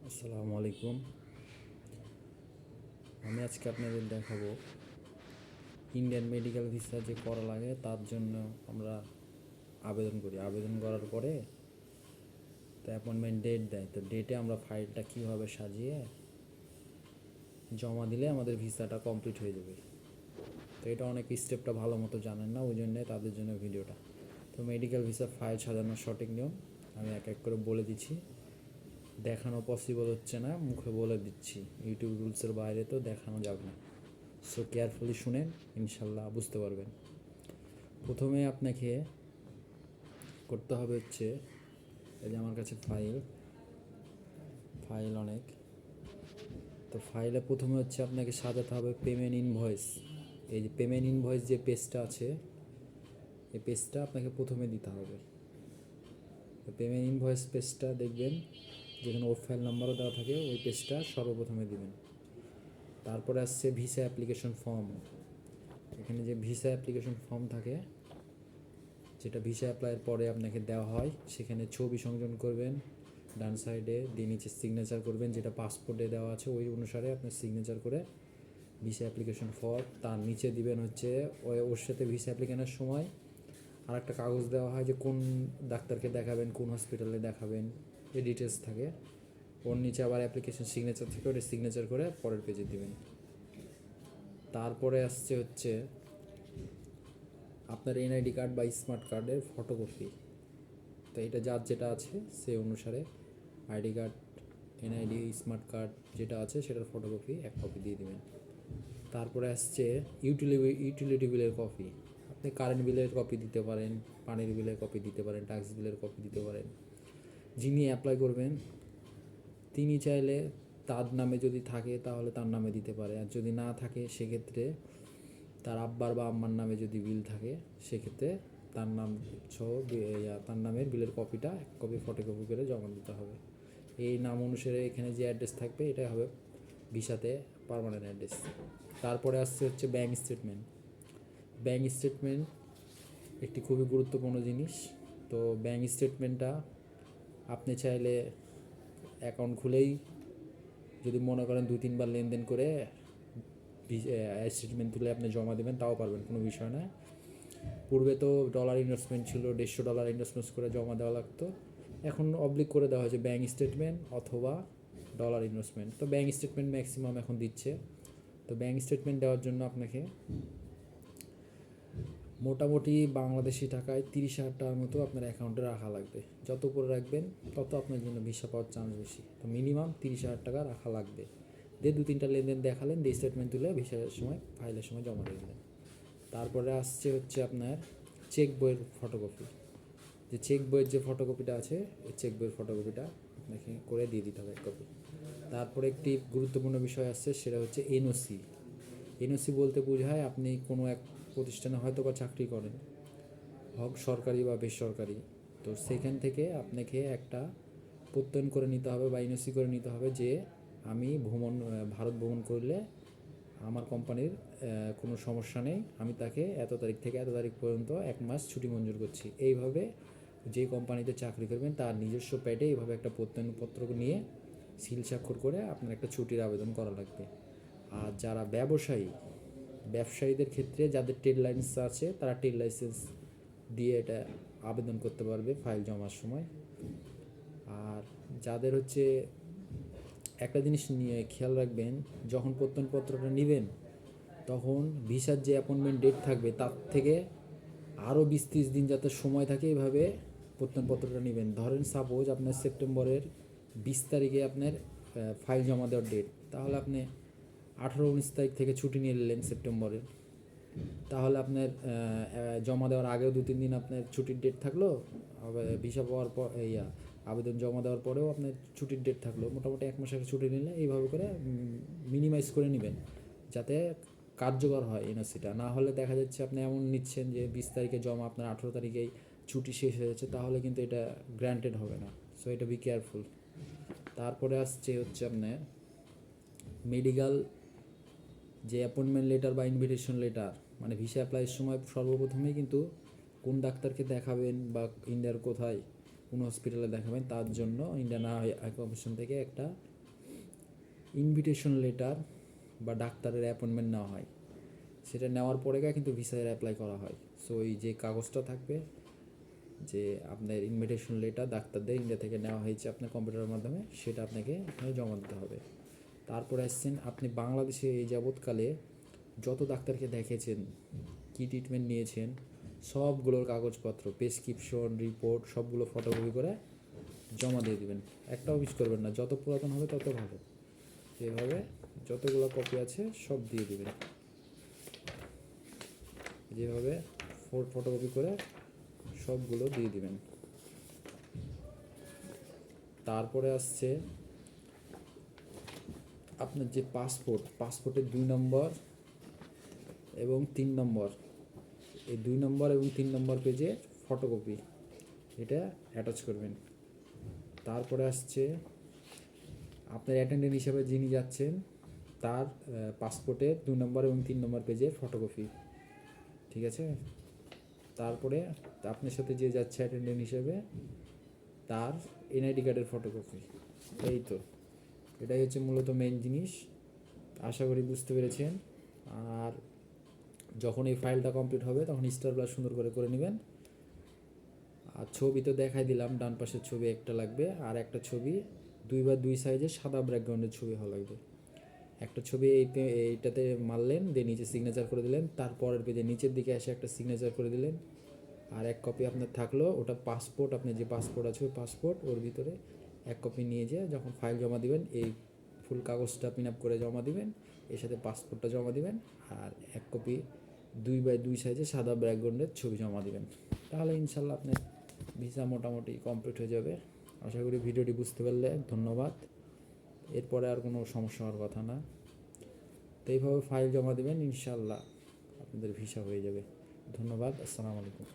আসসালামু আলাইকুম। আমি আজকে আপনাদের দেখাবো ইন্ডিয়ান মেডিকেল ভিসা যে করা লাগে তার জন্য আমরা আবেদন করি। আবেদন করার পরে তো অ্যাপয়েন্টমেন্ট ডেট দেয়, তো ডেটে আমরা ফাইলটা কীভাবে সাজিয়ে জমা দিলে আমাদের ভিসাটা কমপ্লিট হয়ে যাবে। তো এটা অনেক স্টেপটা ভালো মতো জানেন না, ওই জন্যে তাদের জন্য ভিডিওটা। তো মেডিকেল ভিসা ফাইল সাজানোর সঠিক নিয়ম আমি এক এক করে বলে দিচ্ছি। দেখানো পসিবল হচ্ছে না, মুখে বলে দিচ্ছি। ইউটিউব রুলসের বাইরে তো দেখানো যাবে না। সো কেয়ারফুলি শুনেন, ইনশাল্লাহ বুঝতে পারবেন। প্রথমে আপনাকে করতে হবে হচ্ছে, এই যে আমার কাছে ফাইল অনেক, তো ফাইলে প্রথমে হচ্ছে আপনাকে সাজাতে হবে পেমেন্ট ইনভয়েস। এই যে পেমেন্ট ইনভয়েস যে পেজটা আছে, এই পেজটা আপনাকে প্রথমে দিতে হবে। তো পেমেন্ট ইনভয়েস পেজটা দেখবেন যেখানে ওর ফাইল নাম্বারও দেওয়া থাকে, ওই পেজটা সর্বপ্রথমে দিবেন। তারপরে আসছে ভিসা অ্যাপ্লিকেশন ফর্ম। এখানে যে ভিসা অ্যাপ্লিকেশন ফর্ম থাকে, যেটা ভিসা অ্যাপ্লাইয়ের পরে আপনাকে দেওয়া হয়, সেখানে ছবি সংযোজন করবেন ডান সাইডে, দিয়ে নিচে সিগনেচার করবেন, যেটা পাসপোর্টে দেওয়া আছে ওই অনুসারে আপনার সিগনেচার করে ভিসা অ্যাপ্লিকেশন ফর্ম। তার নিচে দিবেন হচ্ছে ওর সাথে ভিসা অ্যাপ্লিকেশনের সময় আর একটা কাগজ দেওয়া হয় যে কোন ডাক্তারকে দেখাবেন, কোন হসপিটালে দেখাবেন, এই ডিটেলস থাকে। ওর নিচে আবার অ্যাপ্লিকেশন সিগনেচার থেকে ওটা সিগনেচার করে পরের পেজে দিবেন। তারপরে আসছে হচ্ছে আপনার এনআইডি কার্ড বা স্মার্ট কার্ডের ফটোকপি। তো এটা যার যেটা আছে সেই অনুসারে ID card, NID, smart card যেটা আছে সেটার ফটোকপি এক কপি দিয়ে দেবেন। তারপরে আসছে ইউটিলিটি বিলের কপি। আপনি কারেন্ট বিলের কপি দিতে পারেন, পানির বিলের কপি দিতে পারেন, ট্যাক্স বিলের কপি দিতে পারেন। যিনি অ্যাপ্লাই করবেন তিনি চাইলে তার নামে যদি থাকে তাহলে তার নামে দিতে পারে, আর যদি না থাকে সেক্ষেত্রে তার আব্বার বা আম্মার নামে যদি বিল থাকে সেক্ষেত্রে তার নাম সহ তার নামের বিলের কপিটা এক কপি ফটোকপি করে জমা দিতে হবে। এই নাম অনুসারে এখানে যে অ্যাড্রেস থাকবে এটাই হবে ভিসাতে পার্মানেন্ট অ্যাড্রেস। তারপরে আসছে হচ্ছে ব্যাঙ্ক স্টেটমেন্ট। ব্যাঙ্ক স্টেটমেন্ট একটি খুবই গুরুত্বপূর্ণ জিনিস। তো ব্যাঙ্ক স্টেটমেন্টটা আপনি চাইলে অ্যাকাউন্ট খুলেই যদি মনে করেন 2-3 বার লেনদেন করে স্টেটমেন্ট তুলে আপনি জমা দেবেন, তাও পারবেন, কোনো বিষয় না। পূর্বে তো ডলার ইনভেস্টমেন্ট ছিল, $150 ইনভেস্টমেন্ট করে জমা দেওয়া লাগতো। এখন অবলিক করে দেওয়া হয়েছে ব্যাঙ্ক স্টেটমেন্ট অথবা ডলার ইনভেস্টমেন্ট। তো ব্যাঙ্ক স্টেটমেন্ট ম্যাক্সিমাম এখন দিচ্ছে। তো ব্যাঙ্ক স্টেটমেন্ট দেওয়ার জন্য আপনাকে মোটামুটি বাংলাদেশি টাকায় 30,000 টাকার মতো আপনার অ্যাকাউন্টে রাখা লাগবে। যত উপরে রাখবেন তত আপনার জন্য ভিসা পাওয়ার চান্স বেশি। তো মিনিমাম 30,000 টাকা রাখা লাগবে। দিয়ে 2-3টা লেনদেন দেখালেন, দিয়ে স্টেটমেন্ট তুলে ভিসার সময় ফাইলের সময় জমা দিয়ে দিলেন। তারপরে আসছে হচ্ছে আপনার চেক বইয়ের ফটোকপি। যে চেক বইয়ের যে ফটোকপিটা আছে, এই চেক বইয়ের ফটোকপিটা আপনাকে করে দিয়ে দিতে হবে এক কপি। তারপরে একটি গুরুত্বপূর্ণ বিষয় আসছে, সেটা হচ্ছে এনওসি। এনওসি বলতে বোঝায় আপনি কোনো এক প্রতিষ্ঠানে হয়তো বা চাকরি করেন, হোক সরকারি বা বেসরকারি, তো সেখান থেকে আপনাকে একটা প্রত্যয়ন করে নিতে হবে বা এনওসি করে নিতে হবে যে আমি ভারত ভ্রমণ করলে আমার কোম্পানির কোনো সমস্যা নেই, আমি তাকে এত তারিখ থেকে এত তারিখ পর্যন্ত 1 মাস ছুটি মঞ্জুর করছি। এইভাবে যে কোম্পানিতে চাকরি করবেন তার নিজস্ব প্যাডে এইভাবে একটা প্রত্যয়নপত্র নিয়ে সিল স্বাক্ষর করে আপনার একটা ছুটির আবেদন করা লাগবে। আর যারা ব্যবসায়ীদের ক্ষেত্রে যাদের ট্রেড লাইসেন্স আছে তারা ট্রেড লাইসেন্স দিয়ে এটা আবেদন করতে পারবে ফাইল জমার সময়। আর যাদের হচ্ছে একটা জিনিস নিয়ে খেয়াল রাখবেন, যখন প্রত্যয়নপত্রটা নেবেন তখন ভিসার যে অ্যাপয়েন্টমেন্ট ডেট থাকবে তার থেকে আরও 20-30 দিন যাতে সময় থাকে, এইভাবে প্রত্যয়নপত্রটা নেবেন। ধরেন সাপোজ আপনার সেপ্টেম্বরের 20 তারিখে আপনার ফাইল জমা দেওয়ার ডেট, তাহলে আপনি 18-19 তারিখ থেকে ছুটি নিয়ে নিলেন সেপ্টেম্বরের, তাহলে আপনার জমা দেওয়ার আগেও 2-3 দিন আপনার ছুটির ডেট থাকলো, ভিসা পাওয়ার পর আবেদন জমা দেওয়ার পরেও আপনার ছুটির ডেট থাকলো, মোটামুটি 1 মাসের ছুটি নিলে এইভাবে করে মিনিমাইজ করে নেবেন যাতে কার্যকর হয় এনওসিটা। না হলে দেখা যাচ্ছে আপনি এমন নিচ্ছেন যে 20 তারিখে জমা, আপনার 18 তারিখেই ছুটি শেষ হয়ে যাচ্ছে, তাহলে কিন্তু এটা গ্র্যান্টেড হবে না। সো এটা বি কেয়ারফুল। তারপরে আসছে হচ্ছে আপনার মেডিকেল যে অ্যাপয়েন্টমেন্ট লেটার বা ইনভিটেশন লেটার, মানে ভিসা অ্যাপ্লাইয়ের সময় সর্বপ্রথমেই কিন্তু কোন ডাক্তারকে দেখাবেন বা ইন্ডিয়ার কোথায় কোন হসপিটালে দেখাবেন তার জন্য ইন্ডিয়ান হাই কমিশন থেকে একটা ইনভিটেশন লেটার বা ডাক্তারের অ্যাপয়েন্টমেন্ট নেওয়া হয়, সেটা নেওয়ার পরে কিন্তু ভিসার অ্যাপ্লাই করা হয়। সো এই যে কাগজটা থাকবে যে আপনার ইনভিটেশন লেটার ডাক্তারদের ইন্ডিয়া থেকে নেওয়া হয়েছে আপনার কম্পিউটারের মাধ্যমে, সেটা আপনাকে এখানে জমা দিতে হবে। তারপরে আসছেন আপনি বাংলাদেশে এই যাবৎকালে যত ডাক্তারকে দেখেছেন, কী ট্রিটমেন্ট নিয়েছেন, সবগুলোর কাগজপত্র, প্রেসক্রিপশন, রিপোর্ট সবগুলো ফটোকপি করে জমা দিয়ে দেবেন। একটাও মিস করবেন না, যত পুরাতন হবে তত ভালো। এভাবে যতগুলো কপি আছে সব দিয়ে দেবেন, যেভাবে ফটোকপি করে সবগুলো দিয়ে দিবেন। তারপরে আসছে আপনার যে পাসপোর্টের 2 নম্বর এবং 3 নম্বর, এই 2 নম্বর এবং 3 নম্বর পেজে ফটোকপি এটা অ্যাটাচ করবেন। তারপরে আসছে আপনার অ্যাটেন্ডেন্ট হিসাবে যিনি যাচ্ছেন তার পাসপোর্টের 2 নম্বর এবং 3 নম্বর পেজের ফটোকপি, ঠিক আছে। তারপরে আপনার সাথে যে যাচ্ছে অ্যাটেন্ডেন্ট হিসেবে তার এনআইডি কার্ডের ফটোকপি। এই তো, এটাই হচ্ছে মূলত মেইন জিনিস। আশা করি বুঝতে পেরেছেন। আর যখন এই ফাইলটা কমপ্লিট হবে তখন স্টার প্লাস সুন্দর করে নেবেন। আর ছবি তো দেখাই দিলাম, ডান পাশের ছবি একটা লাগবে, আর একটা ছবি 2x2 সাইজের সাদা ব্যাকগ্রাউন্ডের ছবি হওয়া লাগবে। একটা ছবি এইটাতে মারলেন, দিয়ে নিচে সিগনেচার করে দিলেন, তারপরের পেজে নিচের দিকে এসে একটা সিগনেচার করে দিলেন। আর এক কপি আপনার থাকলো, ওটা পাসপোর্ট, আপনার যে পাসপোর্ট আছে ওই পাসপোর্ট, ওর ভিতরে এক কপি নিয়ে যেয়ে যখন ফাইল জমা দিবেন এই ফুল কাগজটা পিন আপ করে জমা দিবেন, এর সাথে পাসপোর্টটা জমা দিবেন, আর এক কপি 2x2 সাইজে সাদা ব্যাকগ্রাউন্ডের ছবি জমা দিবেন। তাহলে ইনশাল্লাহ আপনার ভিসা মোটামুটি কমপ্লিট হয়ে যাবে। আশা করি ভিডিওটি বুঝতে পারলে ধন্যবাদ। এরপরে আর কোনো সমস্যা হওয়ার কথা না। তো এইভাবে ফাইল জমা দেবেন, ইনশাল্লাহ আপনাদের ভিসা হয়ে যাবে। ধন্যবাদ। আসসালামু আলাইকুম।